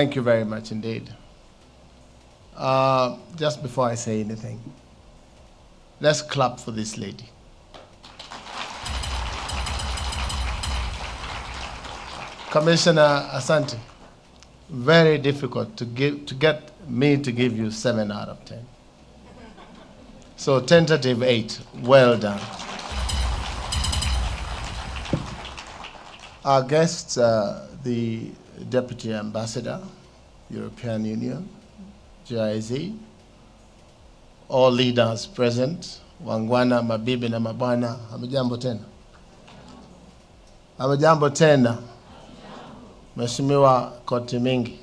Thank you very much indeed. Just before I say anything, let's clap for this lady. Commissioner Asante, very difficult to get me to give you 7 out of 10. So tentative 8, well done. Our guests, the Deputy Ambassador, European Union, GIZ, all leaders present, wangwana, mabibi na mabwana, hamjambo tena. Hamjambo tena. Mheshimiwa Koti Mingi.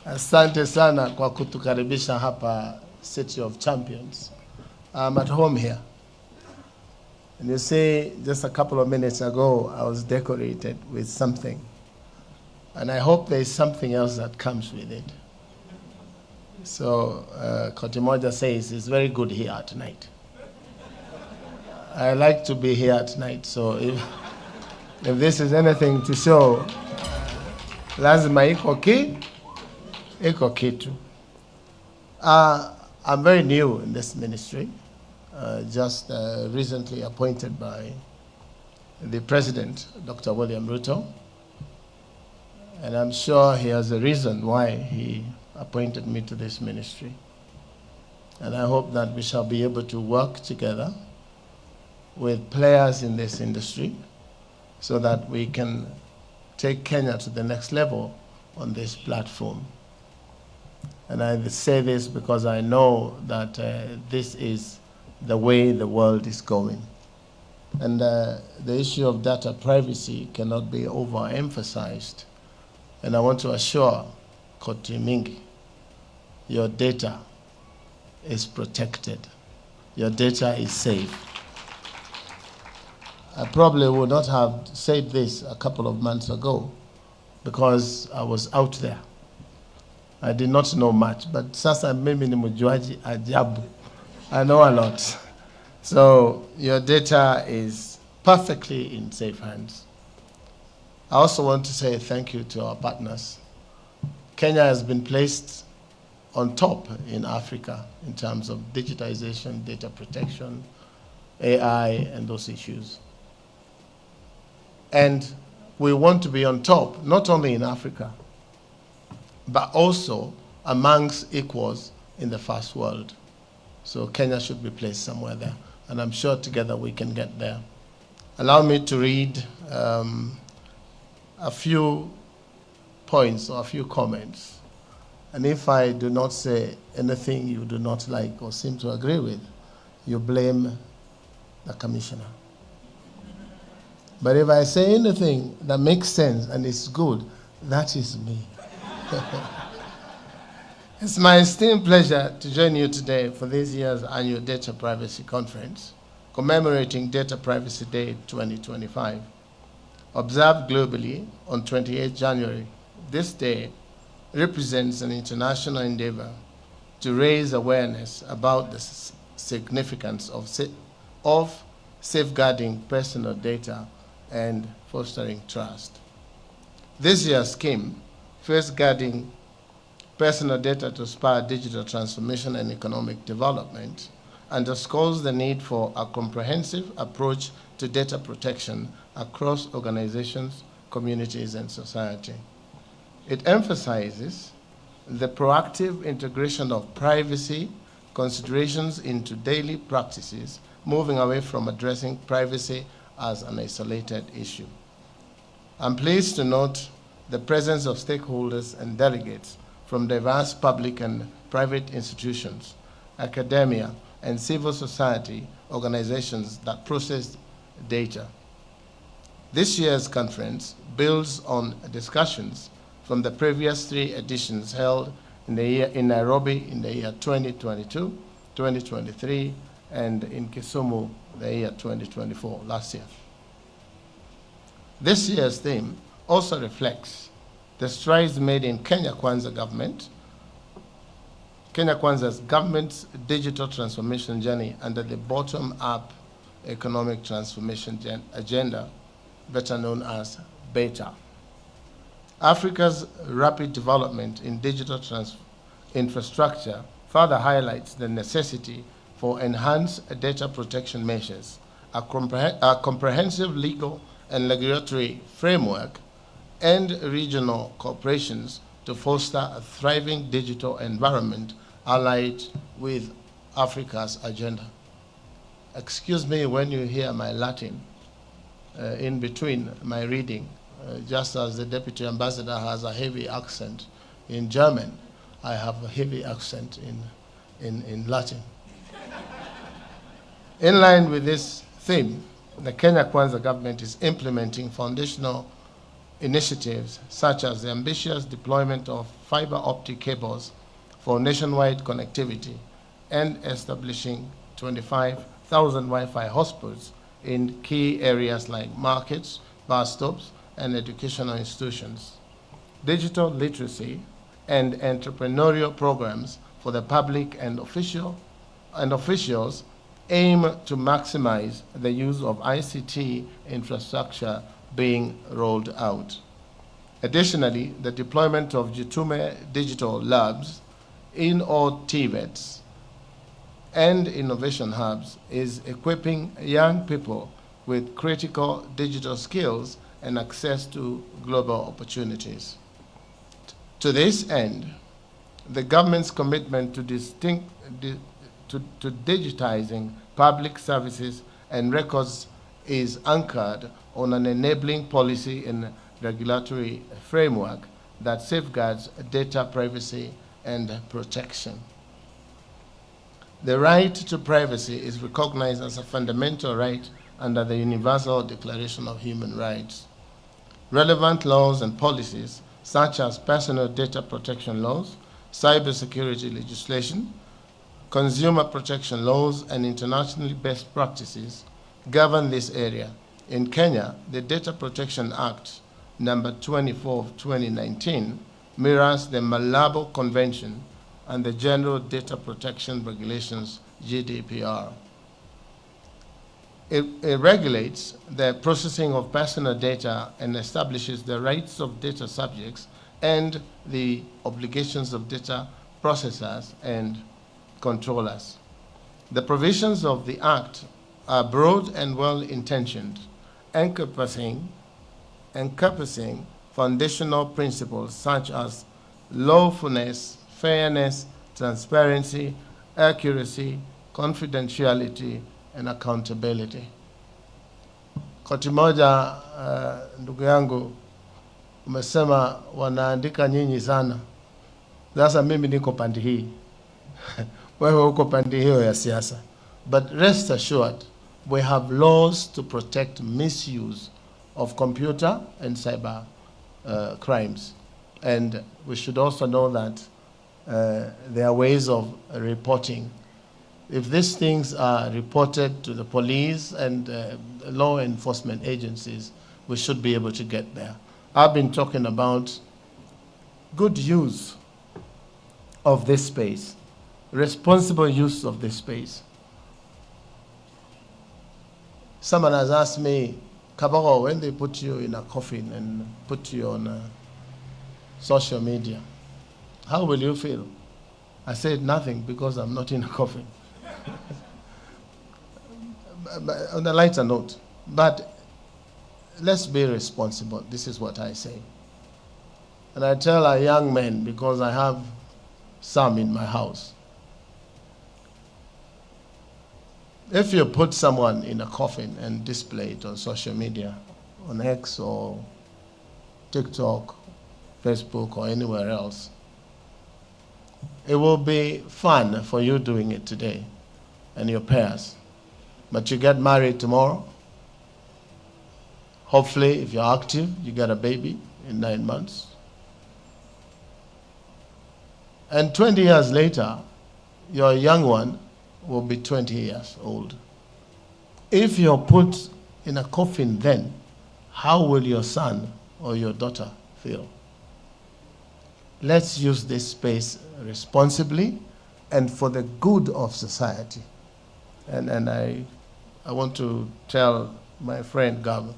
Asante sana kwa kutukaribisha hapa City of Champions. I'm at home here. And you see, just a couple of minutes ago, I was decorated with something. And I hope there is something else that comes with it. So, Kotimoja says, it's very good here tonight. I like to be here tonight, so if this is anything to show, lazima iko kitu. I'm very new in this ministry. Just recently appointed by the President, Dr. William Ruto. And I'm sure he has a reason why he appointed me to this ministry. And I hope that we shall be able to work together with players in this industry so that we can take Kenya to the next level on this platform. And I say this because I know that this is the way the world is going. And the issue of data privacy cannot be overemphasized. And I want to assure Koti Mingi, your data is protected. Your data is safe. I probably would not have said this a couple of months ago because I was out there. I did not know much, but sasa mimi ni mjuaji ajabu. I know a lot. So your data is perfectly in safe hands. I also want to say thank you to our partners. Kenya has been placed on top in Africa in terms of digitization, data protection, AI, and those issues. And we want to be on top, not only in Africa, but also amongst equals in the first world. So Kenya should be placed somewhere there. And I'm sure together we can get there. Allow me to read a few points or a few comments. And if I do not say anything you do not like or seem to agree with, you blame the commissioner. But if I say anything that makes sense and is good, that is me. It's my esteemed pleasure to join you today for this year's annual Data Privacy Conference, commemorating Data Privacy Day 2025. Observed globally on 28 January, this day represents an international endeavor to raise awareness about the significance of safeguarding personal data and fostering trust. This year's scheme, Safeguarding Personal Data to Spur Digital Transformation and Economic Development, underscores the need for a comprehensive approach to data protection across organizations, communities, and society. It emphasizes the proactive integration of privacy considerations into daily practices, moving away from addressing privacy as an isolated issue. I'm pleased to note the presence of stakeholders and delegates from diverse public and private institutions, academia, and civil society organizations that process data. This year's conference builds on discussions from the previous 3 editions held in Nairobi in the year 2022, 2023, and in Kisumu the year 2024, last year. This year's theme also reflects the strides made in Kenya Kwanza Kwanza's government's digital transformation journey under the bottom-up economic transformation agenda, better known as BETA. Africa's rapid development in digital infrastructure further highlights the necessity for enhanced data protection measures, a comprehensive legal and regulatory framework, and regional cooperations to foster a thriving digital environment allied with Africa's agenda. Excuse me when you hear my Latin in between my reading, just as the Deputy Ambassador has a heavy accent in German, I have a heavy accent in Latin. In line with this theme, the Kenya Kwanza government is implementing foundational initiatives such as the ambitious deployment of fiber optic cables for nationwide connectivity and establishing 25,000 Wi-Fi hotspots in key areas like markets, bus stops, and educational institutions. Digital literacy and entrepreneurial programs for the public and officials aim to maximize the use of ICT infrastructure being rolled out. Additionally, the deployment of Jitume digital labs in all TVETs and innovation hubs is equipping young people with critical digital skills and access to global opportunities. To this end, the government's commitment to digitizing public services and records is anchored on an enabling policy and regulatory framework that safeguards data privacy and protection. The right to privacy is recognized as a fundamental right under the Universal Declaration of Human Rights. Relevant laws and policies, such as personal data protection laws, cybersecurity legislation, consumer protection laws, and internationally best practices, govern this area. In Kenya, the Data Protection Act, number 24 of 2019, mirrors the Malabo Convention and the General Data Protection Regulations, GDPR. It regulates the processing of personal data and establishes the rights of data subjects and the obligations of data processors and controllers. The provisions of the Act are broad and well-intentioned, encompassing foundational principles such as lawfulness, fairness, transparency, accuracy, confidentiality, and accountability. Koti moja, ndugu yangu, umesema wanaandika nyinyi sana. Sasa mimi niko pande hii. Wewe uko pande hiyo ya siasa. But rest assured, we have laws to protect misuse of computer and cyber crimes. And we should also know that there are ways of reporting. If these things are reported to the police and law enforcement agencies, we should be able to get there. I've been talking about good use of this space, responsible use of this space. Someone has asked me, Kabogo, when they put you in a coffin and put you on social media, how will you feel? I said nothing because I'm not in a coffin. On a lighter note, but let's be responsible. This is what I say. And I tell our young men, because I have some in my house, if you put someone in a coffin and display it on social media, on X or TikTok, Facebook, or anywhere else, it will be fun for you doing it today and your peers. But you get married tomorrow. Hopefully, if you're active, you get a baby in 9 months. And 20 years later, your young one will be 20 years old. If you're put in a coffin then, how will your son or your daughter feel? Let's use this space responsibly and for the good of society. And I want to tell my friend Gab,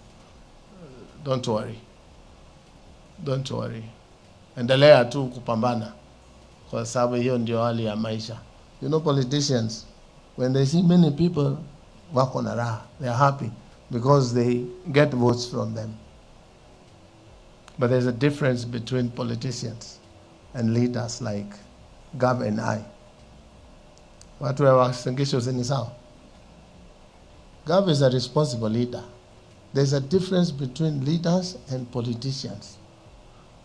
don't worry. Don't worry. Endelea tu kupambana kwa sababu hiyo ndio hali ya maisha. You know, politicians, when they see many people wako na raha, they are happy because they get votes from them. But there's a difference between politicians and leaders like Gab and I. Watu wa wasingisho ni sawa. Gab is a responsible leader. There's a difference between leaders and politicians.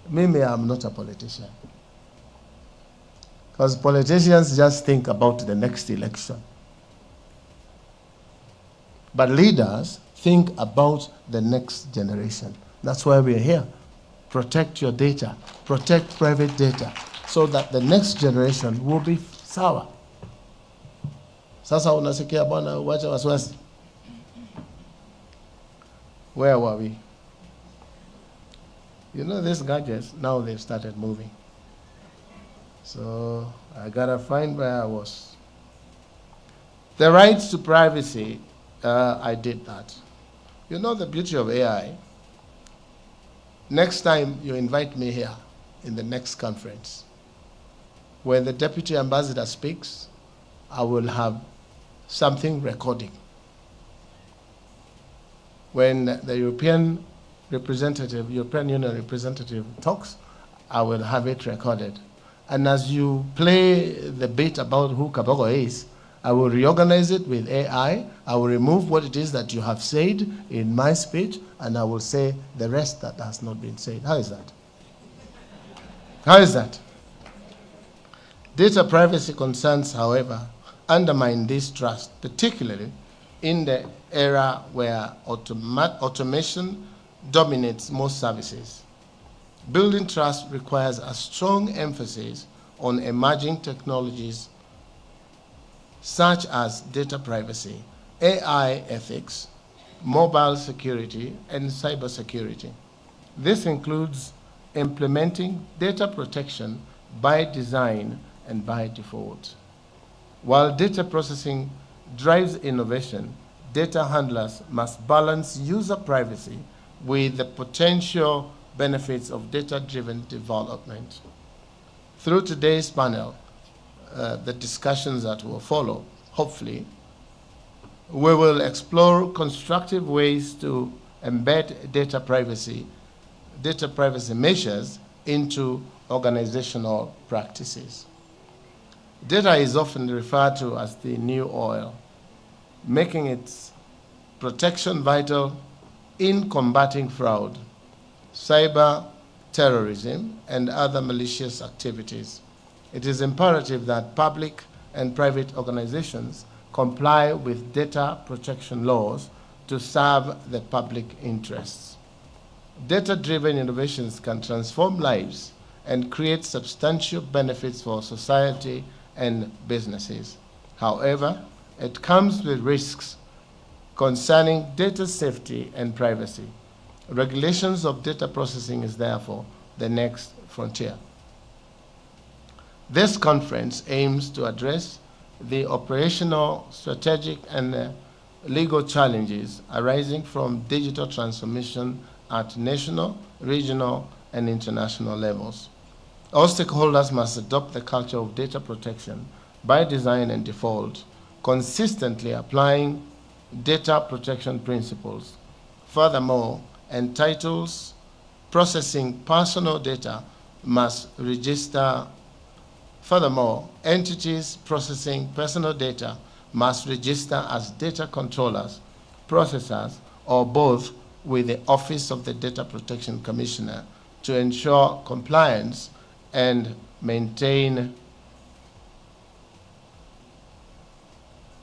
Maybe I'm not a politician. Because politicians just think about the next election. But leaders think about the next generation. That's why we're here. Protect your data. Protect private data so that the next generation will be sawa. Sasa unasikia bwana, wacha wasiwasi. Where were we? You know, these gadgets, now they've started moving. So I gotta find where I was. The rights to privacy, I did that. You know the beauty of AI? Next time you invite me here in the next conference, when the deputy ambassador speaks, I will have something recording. When the European Union representative talks, I will have it recorded. And as you play the bit about who Kabogo is, I will reorganize it with AI. I will remove what it is that you have said in my speech, and I will say the rest that has not been said. How is that? How is that? Data privacy concerns, however, undermine this trust, particularly in the era where automation dominates most services. Building trust requires a strong emphasis on emerging technologies such as data privacy, AI ethics, mobile security, and cybersecurity. This includes implementing data protection by design and by default. While data processing drives innovation, data handlers must balance user privacy with the potential benefits of data-driven development. Through today's panel, the discussions that will follow, hopefully, we will explore constructive ways to embed data privacy measures into organizational practices. Data is often referred to as the new oil, making its protection vital in combating fraud, cyber terrorism, and other malicious activities. It is imperative that public and private organizations comply with data protection laws to serve the public interests. Data-driven innovations can transform lives and create substantial benefits for society and businesses. However, it comes with risks concerning data safety and privacy. Regulations of data processing is therefore the next frontier. This conference aims to address the operational, strategic, and legal challenges arising from digital transformation at national, regional, and international levels. All stakeholders must adopt the culture of data protection by design and default, consistently applying data protection principles. Furthermore, entities processing personal data must register as data controllers, processors, or both with the Office of the Data Protection Commissioner to ensure compliance and maintain.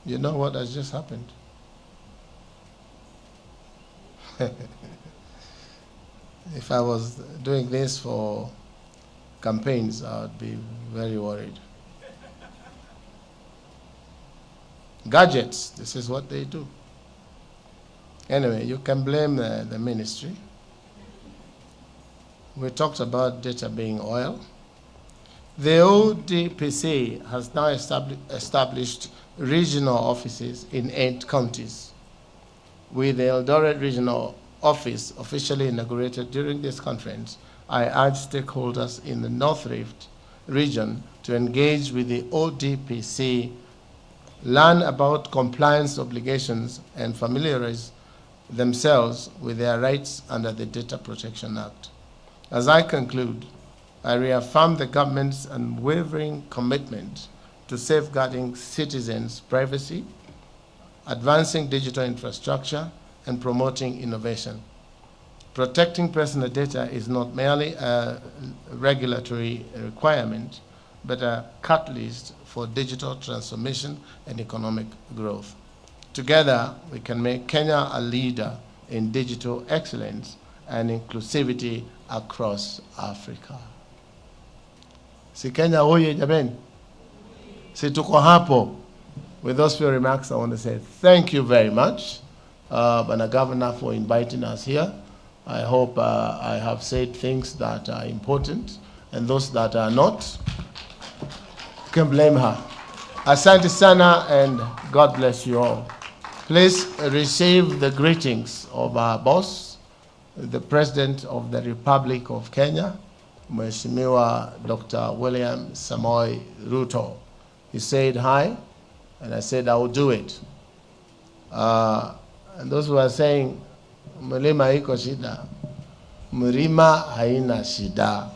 You know what has just happened? If I was doing this for campaigns, I would be very worried. Gadgets, this is what they do. Anyway, you can blame the ministry. We talked about data being oil. The ODPC has now established regional offices in 8 counties, with the Eldoret Regional Office officially inaugurated during this conference I urge stakeholders in the North Rift region to engage with the ODPC, learn about compliance obligations, and familiarize themselves with their rights under the Data Protection Act. As I conclude, I reaffirm the government's unwavering commitment to safeguarding citizens' privacy, advancing digital infrastructure, and promoting innovation. Protecting personal data is not merely a regulatory requirement, but a catalyst for digital transformation and economic growth. Together, we can make Kenya a leader in digital excellence and inclusivity across Africa. Si Kenya hoye jameni? Si tuko hapo? With those few remarks, I want to say thank you very much, Bwana Governor, for inviting us here. I hope I have said things that are important, and those that are not, you can blame her. Asante sana, and God bless you all. Please receive the greetings of our boss, the President of the Republic of Kenya, Mheshimiwa Dr. William Samoei Ruto. He said hi, and I said I will do it. And those who are saying, Mlima iko shida, mlima haina shida.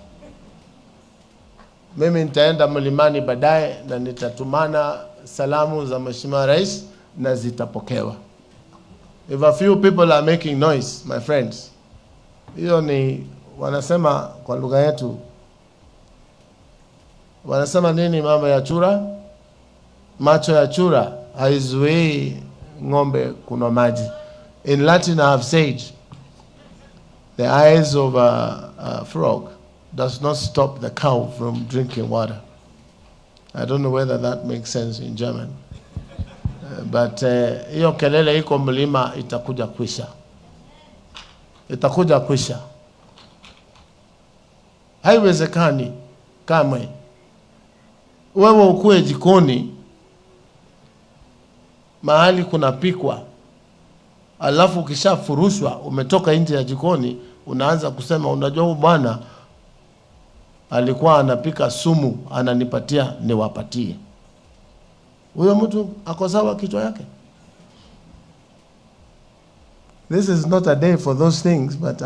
Mimi nitaenda mlimani baadaye na nitatumana salamu za Mheshimiwa Rais na zitapokewa. If a few people are making noise, my friends, hiyo ni wanasema kwa lugha yetu, wanasema nini mambo ya chura? Macho ya chura haizuii ng'ombe kunywa maji. In Latin, I have said, the eyes of a frog does not stop the cow from drinking water. I don't know whether that makes sense in German. But hiyo kelele iko mlima itakuja kwisha. Itakuja kwisha. Haiwezekani kamwe wewe ukue jikoni mahali kunapikwa, alafu ukishafurushwa umetoka nje ya jikoni unaanza kusema unajua huyu bwana alikuwa anapika sumu ananipatia niwapatie. Huyo mtu ako sawa kichwa yake? This is not a day for those things, but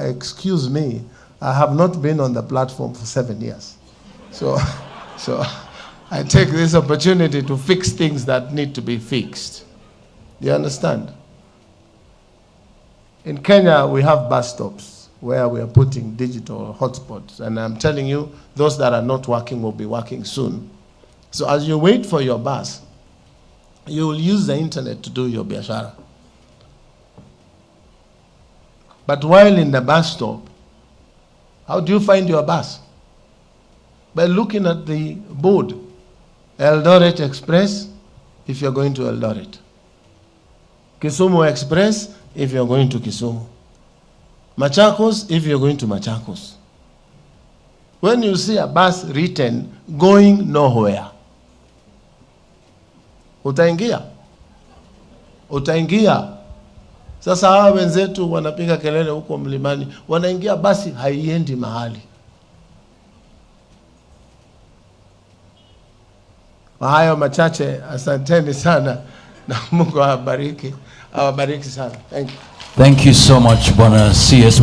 excuse me, I have not been on the platform for 7 years. So I take this opportunity to fix things that need to be fixed. Do you understand? In Kenya, we have bus stops where we are putting digital hotspots. And I'm telling you, those that are not working will be working soon. So as you wait for your bus, you will use the internet to do your biashara. But while in the bus stop, how do you find your bus? By looking at the board. Eldoret Express, if you're going to Eldoret. Kisumu Express, if you're going to Kisumu. Machakos, if you're going to Machakos. When you see a bus written, going nowhere, utaingia? Utaingia. Sasa hawa wenzetu wanapiga kelele huko mlimani, wanaingia basi haiendi mahali. Kwa hayo machache, asanteni sana na Mungu awabariki sana. Thank you. Thank you so much, Bwana CS.